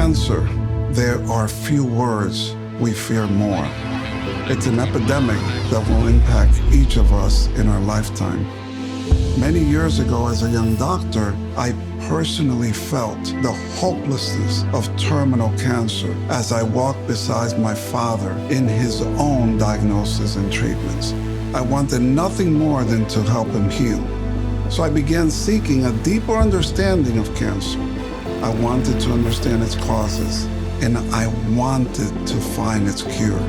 cancer, there are few words we fear more. It's an epidemic that will impact each of us in our lifetime. Many years ago, as a young doctor, I personally felt the hopelessness of terminal cancer as I walked beside my father in his own diagnosis and treatments. I wanted nothing more than to help him heal. So I began seeking a deeper understanding of cancer. I wanted to understand its causes, and I wanted to find its cure.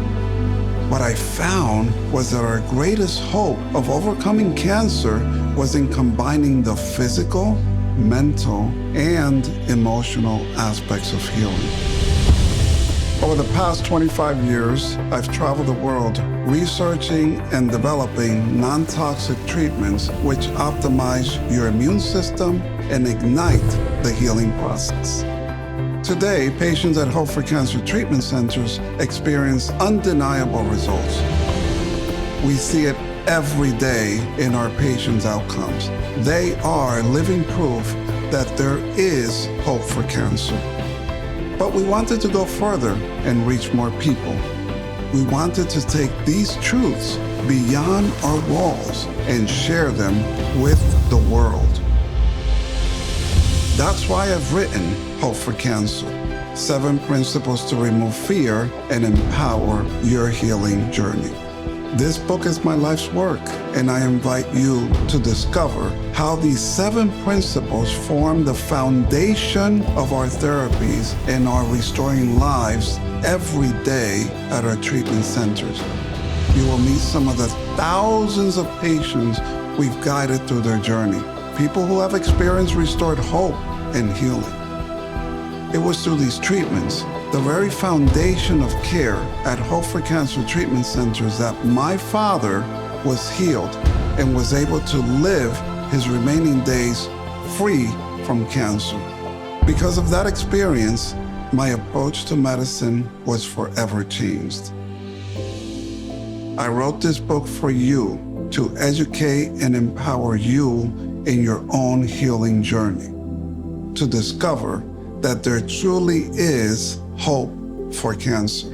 What I found was that our greatest hope of overcoming cancer was in combining the physical, mental, and emotional aspects of healing. Over the past 25 years, I've traveled the world researching and developing non-toxic treatments which optimize your immune system and ignite the healing process. Today, patients at Hope4Cancer Treatment Centers experience undeniable results. We see it every day in our patients' outcomes. They are living proof that there is hope for cancer. But we wanted to go further and reach more people. We wanted to take these truths beyond our walls and share them with the world. That's why I've written Hope for Cancer, 7 principles to remove fear and empower your healing journey. This book is my life's work, and I invite you to discover how these 7 principles form the foundation of our therapies and are restoring lives every day at our treatment centers. You will meet some of the thousands of patients we've guided through their journey, people who have experienced restored hope and healing. It was through these treatments, the very foundation of care at Hope4Cancer Treatment Centers, that my father was healed and was able to live his remaining days free from cancer. Because of that experience, my approach to medicine was forever changed. I wrote this book for you to educate and empower you in your own healing journey, to discover that there truly is hope for cancer.